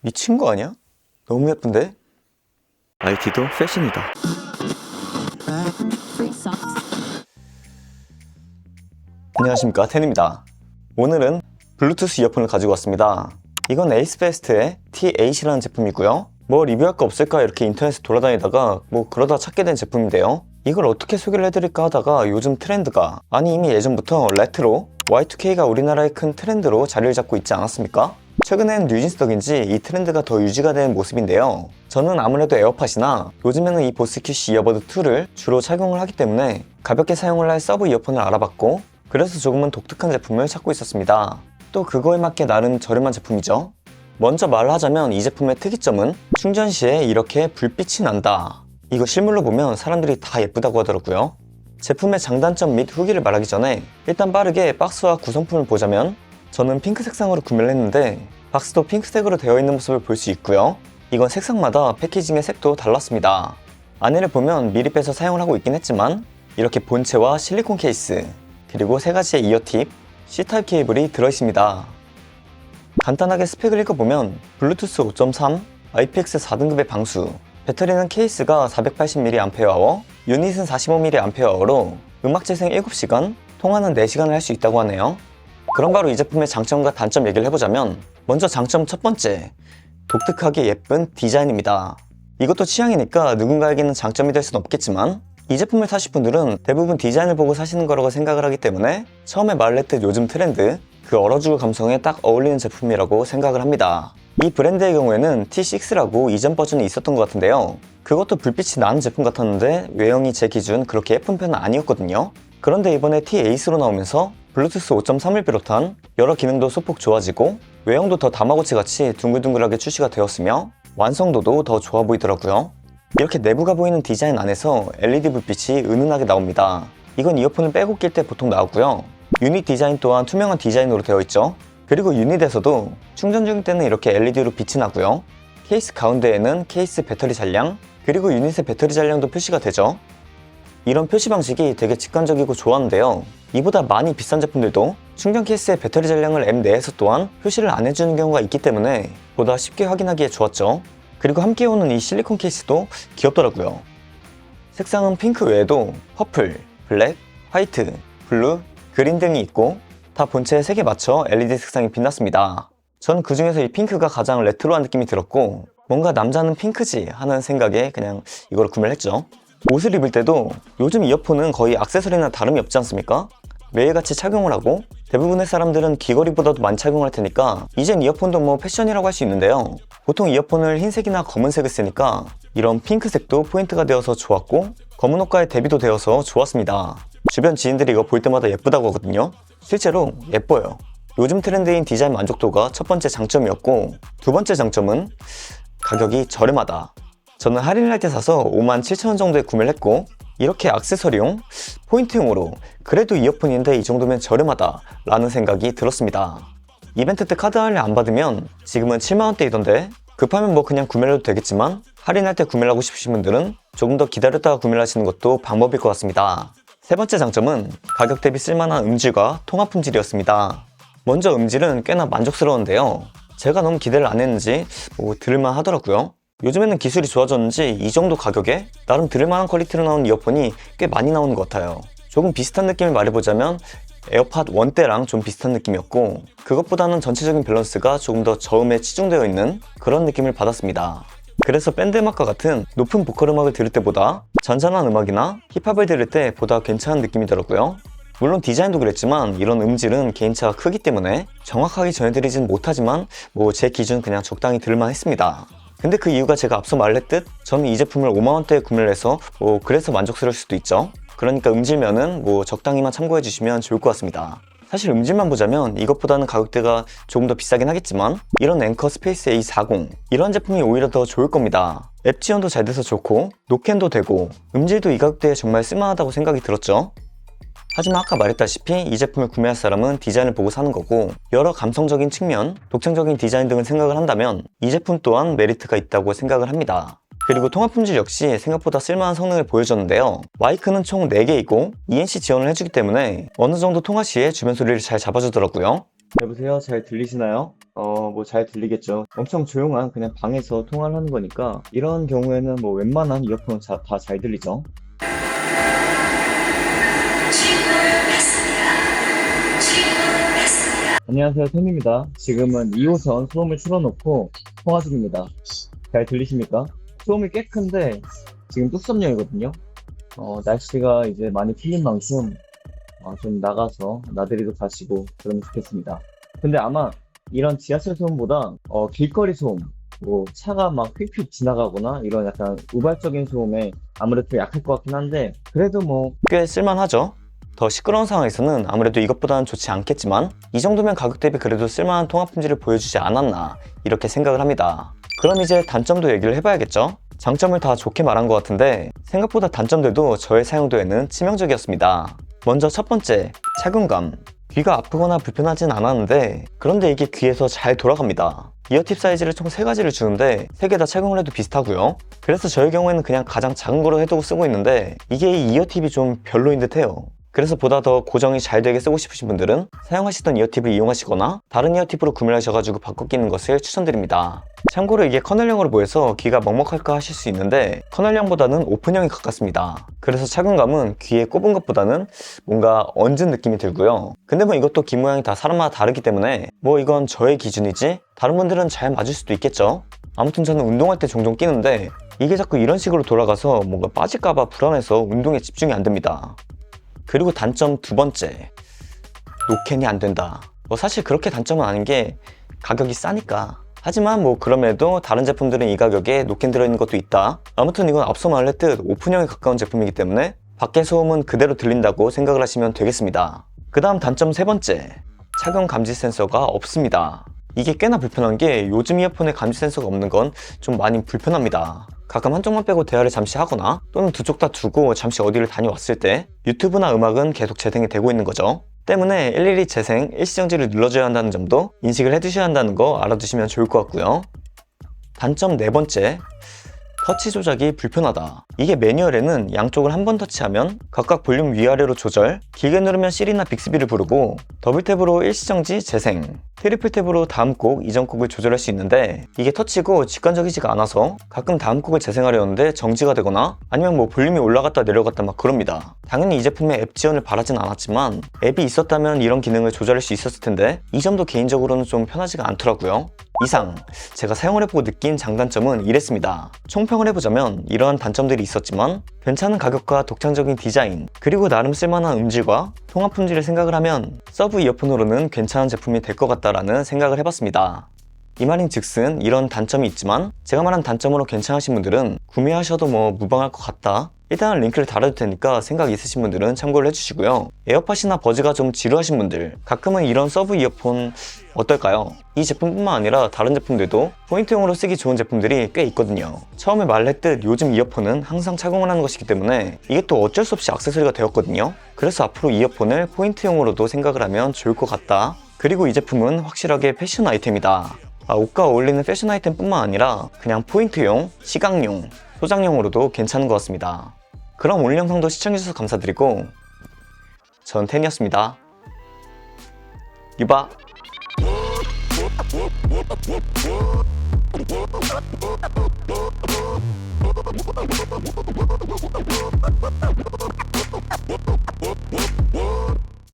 미친 거 아니야? 너무 예쁜데? IT도 패션이다. 안녕하십니까, 텐입니다. 오늘은 블루투스 이어폰을 가지고 왔습니다. 이건 에이스베스트의 T8이라는 제품이고요. 뭐 리뷰할 거 없을까 이렇게 인터넷에 돌아다니다가 뭐 그러다 찾게 된 제품인데요. 이걸 어떻게 소개를 해드릴까 하다가 요즘 트렌드가, 아니 이미 예전부터 레트로, Y2K가 우리나라의 큰 트렌드로 자리를 잡고 있지 않았습니까? 최근엔 뉴진스 덕인지 이 트렌드가 더 유지가 되는 모습인데요. 저는 아무래도 에어팟이나 요즘에는 이 보스 큐시 이어버드 2를 주로 착용을 하기 때문에 가볍게 사용을 할 서브 이어폰을 알아봤고, 그래서 조금은 독특한 제품을 찾고 있었습니다. 또 그거에 맞게 나름 저렴한 제품이죠. 먼저 말하자면 이 제품의 특이점은 충전 시에 이렇게 불빛이 난다. 이거 실물로 보면 사람들이 다 예쁘다고 하더라고요. 제품의 장단점 및 후기를 말하기 전에 일단 빠르게 박스와 구성품을 보자면, 저는 핑크 색상으로 구매를 했는데 박스도 핑크색으로 되어 있는 모습을 볼 수 있고요. 이건 색상마다 패키징의 색도 달랐습니다. 안에를 보면 미리 빼서 사용을 하고 있긴 했지만 이렇게 본체와 실리콘 케이스, 그리고 3가지의 이어팁, C타입 케이블이 들어있습니다. 간단하게 스펙을 읽어보면 블루투스 5.3, IPX 4등급의 방수, 배터리는 케이스가 480mAh, 유닛은 45mAh로 음악 재생 7시간, 통화는 4시간을 할 수 있다고 하네요. 그럼 바로 이 제품의 장점과 단점 얘기를 해보자면, 먼저 장점 첫 번째, 독특하게 예쁜 디자인입니다. 이것도 취향이니까 누군가에게는 장점이 될 수는 없겠지만 이 제품을 사실 분들은 대부분 디자인을 보고 사시는 거라고 생각을 하기 때문에 처음에 말했듯 요즘 트렌드, 그 얼어죽을 감성에 딱 어울리는 제품이라고 생각을 합니다. 이 브랜드의 경우에는 T6라고 이전 버전이 있었던 것 같은데요. 그것도 불빛이 나는 제품 같았는데 외형이 제 기준 그렇게 예쁜 편은 아니었거든요. 그런데 이번에 T8으로 나오면서 블루투스 5.3을 비롯한 여러 기능도 소폭 좋아지고 외형도 더 다마고치 같이 둥글둥글하게 출시가 되었으며 완성도도 더 좋아 보이더라고요. 이렇게 내부가 보이는 디자인 안에서 LED 불빛이 은은하게 나옵니다. 이건 이어폰을 빼고 낄 때 보통 나오고요. 유닛 디자인 또한 투명한 디자인으로 되어 있죠. 그리고 유닛에서도 충전 중일 때는 이렇게 LED로 빛이 나고요. 케이스 가운데에는 케이스 배터리 잔량, 그리고 유닛의 배터리 잔량도 표시가 되죠. 이런 표시 방식이 되게 직관적이고 좋았는데요. 이보다 많이 비싼 제품들도 충전 케이스의 배터리 잔량을 앱 내에서 또한 표시를 안 해주는 경우가 있기 때문에 보다 쉽게 확인하기에 좋았죠. 그리고 함께 오는 이 실리콘 케이스도 귀엽더라고요. 색상은 핑크 외에도 퍼플, 블랙, 화이트, 블루, 그린 등이 있고 다 본체에 색에 맞춰 LED 색상이 빛났습니다. 전 그 중에서 이 핑크가 가장 레트로한 느낌이 들었고, 뭔가 남자는 핑크지 하는 생각에 그냥 이걸 구매를 했죠. 옷을 입을 때도 요즘 이어폰은 거의 액세서리나 다름이 없지 않습니까? 매일같이 착용을 하고 대부분의 사람들은 귀걸이보다도 많이 착용할 테니까 이젠 이어폰도 뭐 패션이라고 할 수 있는데요. 보통 이어폰을 흰색이나 검은색을 쓰니까 이런 핑크색도 포인트가 되어서 좋았고, 검은 옷과의 대비도 되어서 좋았습니다. 주변 지인들이 이거 볼 때마다 예쁘다고 하거든요. 실제로 예뻐요. 요즘 트렌드인 디자인 만족도가 첫 번째 장점이었고, 두 번째 장점은 가격이 저렴하다. 저는 할인을 할 때 사서 57,000원 정도에 구매를 했고, 이렇게 액세서리용, 포인트용으로 그래도 이어폰인데 이 정도면 저렴하다 라는 생각이 들었습니다. 이벤트 때 카드 할인 안 받으면 지금은 7만원대이던데 급하면 뭐 그냥 구매를 해도 되겠지만 할인할 때 구매를 하고 싶으신 분들은 조금 더 기다렸다가 구매를 하시는 것도 방법일 것 같습니다. 세 번째 장점은 가격 대비 쓸만한 음질과 통합 품질이었습니다. 먼저 음질은 꽤나 만족스러운데요. 제가 너무 기대를 안 했는지 뭐 들을만 하더라고요. 요즘에는 기술이 좋아졌는지 이 정도 가격에 나름 들을만한 퀄리티로 나오는 이어폰이 꽤 많이 나오는 것 같아요. 조금 비슷한 느낌을 말해보자면 에어팟 1 때랑 좀 비슷한 느낌이었고, 그것보다는 전체적인 밸런스가 조금 더 저음에 치중되어 있는 그런 느낌을 받았습니다. 그래서 밴드 음악과 같은 높은 보컬 음악을 들을 때보다 잔잔한 음악이나 힙합을 들을 때 보다 괜찮은 느낌이더라고요. 물론 디자인도 그랬지만 이런 음질은 개인차가 크기 때문에 정확하게 전해드리진 못하지만 뭐 제 기준 그냥 적당히 들을만 했습니다. 근데 그 이유가 제가 앞서 말했듯 저는 이 제품을 5만원대에 구매를 해서 뭐 그래서 만족스러울 수도 있죠. 그러니까 음질면은 뭐 적당히만 참고해 주시면 좋을 것 같습니다. 사실 음질만 보자면 이것보다는 가격대가 조금 더 비싸긴 하겠지만 이런 앵커 스페이스 A40 이런 제품이 오히려 더 좋을 겁니다. 앱 지원도 잘 돼서 좋고 노캔도 되고 음질도 이 가격대에 정말 쓸만하다고 생각이 들었죠. 하지만 아까 말했다시피 이 제품을 구매할 사람은 디자인을 보고 사는 거고, 여러 감성적인 측면, 독창적인 디자인 등을 생각을 한다면 이 제품 또한 메리트가 있다고 생각을 합니다. 그리고 통합 품질 역시 생각보다 쓸만한 성능을 보여줬는데요. 마이크는 총 4개이고 ENC 지원을 해주기 때문에 어느 정도 통화 시에 주변 소리를 잘 잡아주더라고요. 여보세요? 잘 들리시나요? 뭐 잘 들리겠죠. 엄청 조용한 그냥 방에서 통화를 하는 거니까 이런 경우에는 뭐 웬만한 이어폰 다 잘 들리죠. 안녕하세요, 템입니다. 지금은 2호선 소음을 틀어놓고 통화 중입니다. 잘 들리십니까? 소음이 꽤 큰데 지금 뚝섬역이거든요. 날씨가 이제 많이 풀린 만큼 좀 나가서 나들이도 가시고 그러면 좋겠습니다. 근데 아마 이런 지하철 소음보다 길거리 소음, 뭐 차가 막 휙휙 지나가거나 이런 약간 우발적인 소음에 아무래도 약할 것 같긴 한데 그래도 뭐 꽤 쓸만하죠. 더 시끄러운 상황에서는 아무래도 이것보다는 좋지 않겠지만 이 정도면 가격 대비 그래도 쓸만한 통화 품질을 보여주지 않았나 이렇게 생각을 합니다. 그럼 이제 단점도 얘기를 해봐야겠죠. 장점을 다 좋게 말한 것 같은데 생각보다 단점들도 저의 사용도에는 치명적이었습니다. 먼저 첫 번째, 착용감. 귀가 아프거나 불편하진 않았는데 그런데 이게 귀에서 잘 돌아갑니다. 이어팁 사이즈를 총 3가지를 주는데 3개 다 착용을 해도 비슷하고요. 그래서 저의 경우에는 그냥 가장 작은 거로 해두고 쓰고 있는데 이게 이 이어팁이 좀 별로인 듯 해요. 그래서 보다 더 고정이 잘 되게 쓰고 싶으신 분들은 사용하시던 이어팁을 이용하시거나 다른 이어팁으로 구매를 하셔가지고 바꿔 끼는 것을 추천드립니다. 참고로 이게 커널형으로 보여서 귀가 먹먹할까 하실 수 있는데 커널형보다는 오픈형이 가깝습니다. 그래서 착용감은 귀에 꼽은 것보다는 뭔가 얹은 느낌이 들고요. 근데 뭐 이것도 귀 모양이 다 사람마다 다르기 때문에 뭐 이건 저의 기준이지 다른 분들은 잘 맞을 수도 있겠죠. 아무튼 저는 운동할 때 종종 끼는데 이게 자꾸 이런 식으로 돌아가서 뭔가 빠질까봐 불안해서 운동에 집중이 안 됩니다. 그리고 단점 두 번째, 노캔이 안 된다. 뭐 사실 그렇게 단점은 아닌 게 가격이 싸니까. 하지만 뭐 그럼에도 다른 제품들은 이 가격에 노캔 들어있는 것도 있다. 아무튼 이건 앞서 말했듯 오픈형에 가까운 제품이기 때문에 밖의 소음은 그대로 들린다고 생각을 하시면 되겠습니다. 그 다음 단점 세 번째, 착용 감지 센서가 없습니다. 이게 꽤나 불편한 게 요즘 이어폰에 감지 센서가 없는 건 좀 많이 불편합니다. 가끔 한쪽만 빼고 대화를 잠시 하거나 또는 두 쪽 다 두고 잠시 어디를 다녀왔을 때 유튜브나 음악은 계속 재생이 되고 있는 거죠. 때문에 일일이 재생, 일시정지를 눌러줘야 한다는 점도 인식을 해두셔야 한다는 거 알아두시면 좋을 것 같고요. 단점 네 번째, 터치 조작이 불편하다. 이게 매뉴얼에는 양쪽을 한 번 터치하면 각각 볼륨 위아래로 조절, 길게 누르면 C나 빅스비를 부르고 더블탭으로 일시정지, 재생, 트리플탭으로 다음 곡, 이전 곡을 조절할 수 있는데 이게 터치고 직관적이지가 않아서 가끔 다음 곡을 재생하려는데 정지가 되거나 아니면 뭐 볼륨이 올라갔다 내려갔다 막 그럽니다. 당연히 이 제품에 앱 지원을 바라진 않았지만 앱이 있었다면 이런 기능을 조절할 수 있었을 텐데 이 점도 개인적으로는 좀 편하지가 않더라고요. 이상 제가 사용을 해보고 느낀 장단점은 이랬습니다. 총평을 해보자면 이러한 단점들이 있었지만 괜찮은 가격과 독창적인 디자인 그리고 나름 쓸만한 음질과 통화 품질을 생각을 하면 서브 이어폰으로는 괜찮은 제품이 될 것 같다라는 생각을 해봤습니다. 이 말인 즉슨 이런 단점이 있지만 제가 말한 단점으로 괜찮으신 분들은 구매하셔도 뭐 무방할 것 같다. 일단 링크를 달아둘 테니까 생각 있으신 분들은 참고를 해주시고요. 에어팟이나 버즈가 좀 지루하신 분들 가끔은 이런 서브 이어폰 어떨까요? 이 제품뿐만 아니라 다른 제품들도 포인트용으로 쓰기 좋은 제품들이 꽤 있거든요. 처음에 말했듯 요즘 이어폰은 항상 착용을 하는 것이기 때문에 이게 또 어쩔 수 없이 액세서리가 되었거든요. 그래서 앞으로 이어폰을 포인트용으로도 생각을 하면 좋을 것 같다. 그리고 이 제품은 확실하게 패션 아이템이다. 옷과 어울리는 패션 아이템뿐만 아니라 그냥 포인트용, 시각용, 소장용으로도 괜찮은 것 같습니다. 그럼 오늘 영상도 시청해주셔서 감사드리고 전 텐이었습니다. 유바.